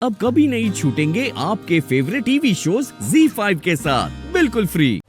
अब कभी नहीं छूटेंगे आपके फेवरेट टीवी शोज ZEE5 के साथ बिल्कुल फ्री।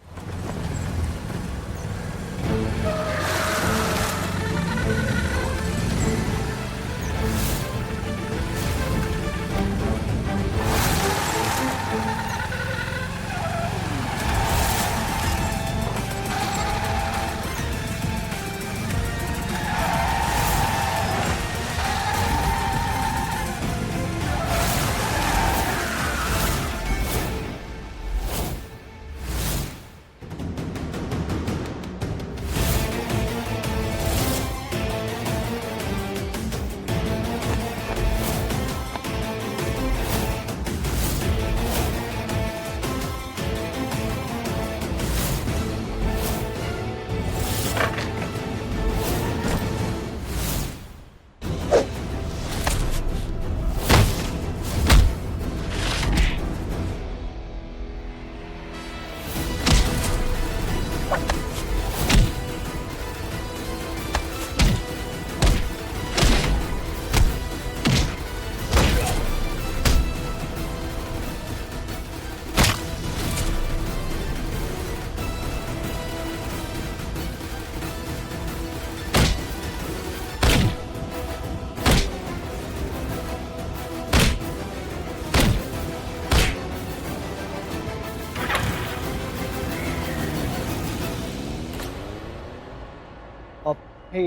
हे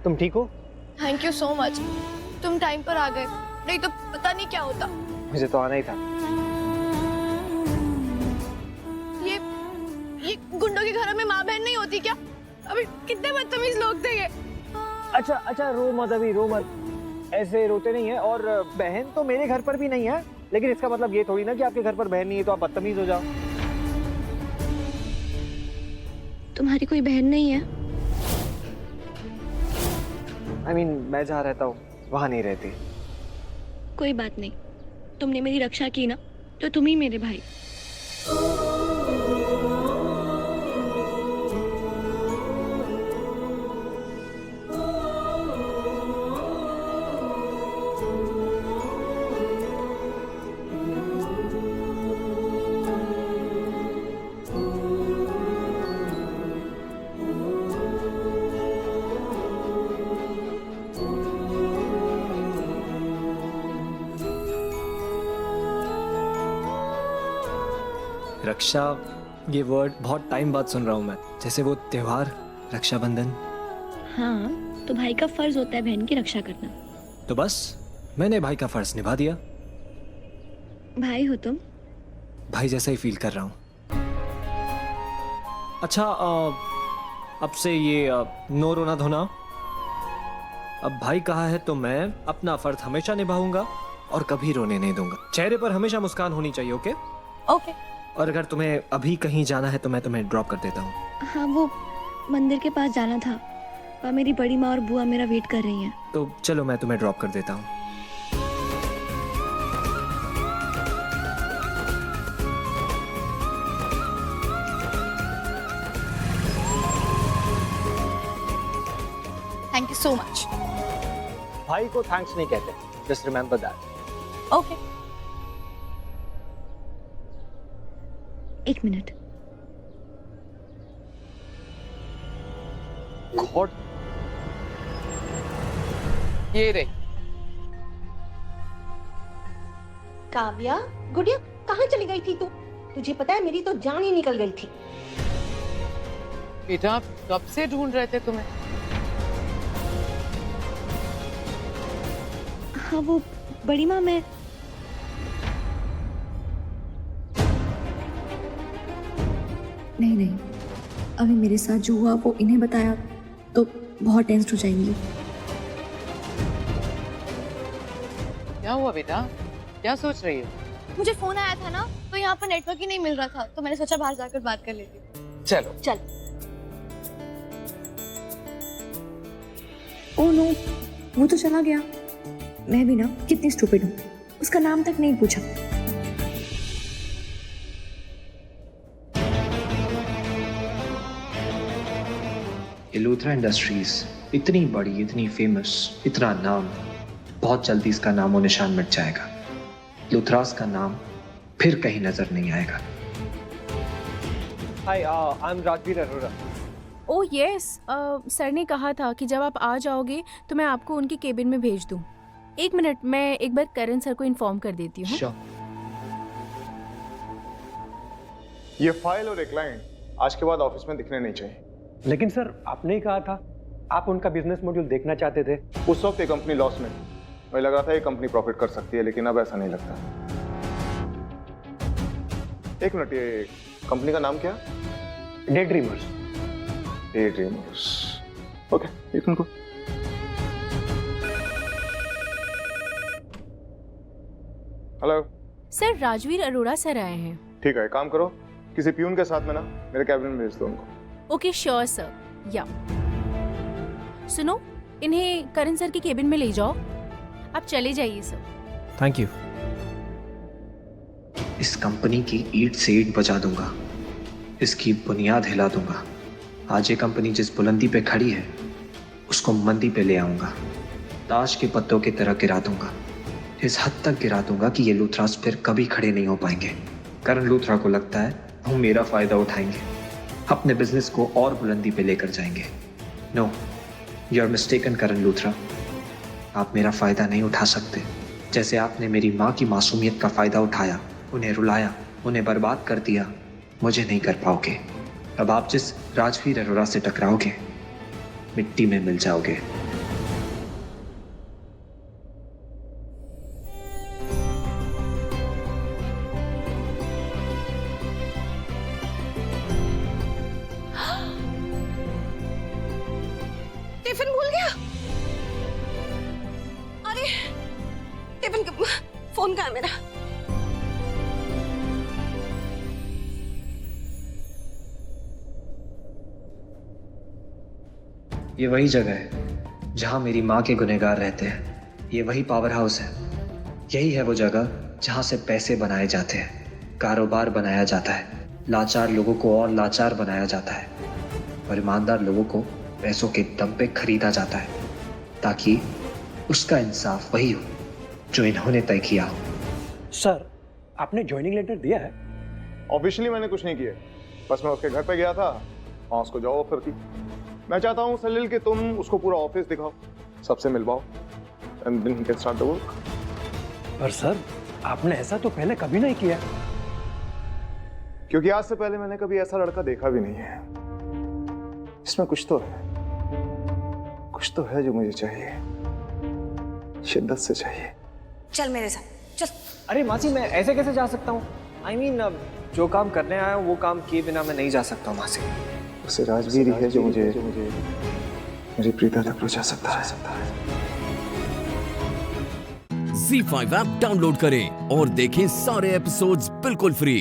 तुम ठीक हो? Thank you so much. तुम टाइम पर आ गए, नहीं तो पता नहीं क्या होता। मुझे तो आना ही था। ये गुंडों के घरों में माँ बहन नहीं होती क्या? अभी कितने बदतमीज लोग थे ये। अच्छा रो मत अभी, रो मत। ऐसे रोते नहीं है। और बहन तो मेरे घर पर भी नहीं है, लेकिन इसका मतलब ये थोड़ी ना कि आपके घर पर बहन नहीं है तो आप बदतमीज हो जाओ। तुम्हारी कोई बहन नहीं है? मैं जहाँ रहता हूँ वहाँ नहीं रहती। कोई बात नहीं, तुमने मेरी रक्षा की ना, तो तुम ही मेरे भाई। रक्षा, ये वर्ड बहुत टाइम बाद सुन रहा हूँ मैं, जैसे वो त्योहार रक्षाबंधन। हाँ, तो भाई का फर्ज होता है बहन की रक्षा करना। तो बस मैंने भाई का फर्ज निभा दिया। भाई हो तुम। भाई जैसा ही फील कर रहा हूँ। अच्छा, अब से ये नो रोना धोना। अब भाई कहा है तो मैं अपना फर्ज हमेशा निभाऊंगा और कभी रोने नहीं दूंगा। चेहरे पर हमेशा मुस्कान होनी चाहिए, ओके? ओके। और अगर तुम्हें अभी कहीं जाना है तो मैं तुम्हें ड्रॉप कर देता हूँ। हाँ, वो मंदिर के पास जाना था, पर मेरी बड़ी माँ और बुआ मेरा वेट कर रही हैं। तो चलो मैं तुम्हें ड्रॉप कर देता हूँ। Thank you so much. भाई को थैंक्स नहीं कहते, जस्ट रिमेंबर दैट। ओके। एक मिनट। गॉड, ये रही। काव्या, गुड़िया कहाँ चली गई थी तू? तुझे पता है मेरी तो जान ही निकल गई थी। बेटा कब से ढूंढ रहे थे तुम्हें? हाँ, वो बड़ी माँ, मैं नहीं, अभी मेरे साथ जो हुआ वो इन्हें बताया तो बहुत टेंस्ड हो जाएंगी। क्या हुआ बेटा, क्या सोच रही हो? मुझे फोन आया था ना, तो यहाँ पर नेटवर्क ही नहीं मिल रहा था, तो मैंने सोचा बाहर जाकर बात कर लेती हूँ। चलो चल। ओह नो, वो तो चला गया। मैं भी ना कितनी स्टूपिड हूँ, उसका नाम तक नहीं पूछा। ये लूथरा इंडस्ट्रीज इतनी बड़ी, इतनी फेमस, इतना नाम, बहुत जल्दी इसका नामो निशान मिट जाएगा। लूथरास का नाम फिर कहीं नजर नहीं आएगा। Hi, I am Rajveer Arora. Oh yes, sir ने कहा था कि जब आप आ जाओगे तो मैं आपको उनके केबिन में भेज दूं। एक मिनट, मैं एक बार करण सर को इन्फॉर्म कर देती हूँ। Sure. ये फाइल और एक क्लाइंट आज के बाद ऑफिस में दिखने नहीं चाहिए। लेकिन सर आपने ही कहा था आप उनका बिजनेस मॉड्यूल देखना चाहते थे। उस वक्त ये कंपनी लॉस में, मुझे लग रहा था ये कंपनी प्रॉफिट कर सकती है, लेकिन अब ऐसा नहीं लगता। एक मिनट, ये कंपनी का नाम क्या? Day Dreamers. Day Dreamers, okay, एक minute. Hello sir, Rajveer Arora sir आए हैं। ठीक है, काम करो, किसी प्यून के साथ में ना मेरे कैबिन में भेज दो उनको। Okay sure sir. या सुनो, इन्हें करण सर के केबिन में ले जाओ। आप चले जाइए सर। Thank you. इस कंपनी की ईंट से ईंट बजा दूंगा, इसकी बुनियाद हिला दूंगा। आज ये कंपनी जिस बुलंदी पे खड़ी है उसको मंदी पे ले आऊंगा, ताश के पत्तों की तरह गिरा दूंगा। इस हद तक गिरा दूंगा कि ये लूथरास फिर कभी खड़े नहीं हो पाएंगे। करण लूथरा को लगता है वो मेरा फायदा उठाएंगे, अपने बिजनेस को और बुलंदी पे लेकर जाएंगे। No, you are mistaken Karan Luthra. आप मेरा फायदा नहीं उठा सकते। जैसे आपने मेरी माँ की मासूमियत का फायदा उठाया, उन्हें रुलाया, उन्हें बर्बाद कर दिया, मुझे नहीं कर पाओगे। अब आप जिस राजवीर अरोरा से टकराओगे मिट्टी में मिल जाओगे। टिफिन भूल गया। अरे टिफिन फोन कहाँ है मेरा? ये वही जगह है जहां मेरी माँ के गुनहगार रहते हैं। ये वही पावर हाउस है। यही है वो जगह जहां से पैसे बनाए जाते हैं, कारोबार बनाया जाता है, लाचार लोगों को और लाचार बनाया जाता है और ईमानदार लोगों को पैसों के दम पे खरीदा जाता है, ताकि उसका इंसाफ वही हो जो इन्होंने तय किया हो। सर आपने ज्वाइनिंग लेटर दिया है? ऑफिशियली मैंने कुछ नहीं किया, बस मैं उसके घर पे गया था, वहाँ उसको जॉब ऑफर की। मैं चाहता हूँ सलील कि तुम उसको पूरा ऑफिस दिखाओ, सबसे मिलवाओ, and then he can start the work. पर सर आपने ऐसा तो पहले कभी नहीं किया। क्योंकि आज से पहले मैंने कभी ऐसा लड़का देखा भी नहीं है। इसमें कुछ तो है, कुछ तो है जो मुझे चाहिए, शिद्दत से चाहिए। चल मेरे साथ चल। अरे मासी, मैं ऐसे कैसे जा सकता हूँ? आई मीन, जो काम करने आया हूँ वो काम किए बिना मैं नहीं जा सकता हूँ मासी। उसे राजवीर ही है जो मुझे मेरी प्रीता तक पहुंचा सकता है। Z5 ऐप डाउनलोड करें और देखें सारे एपिसोड्स बिल्कुल फ्री।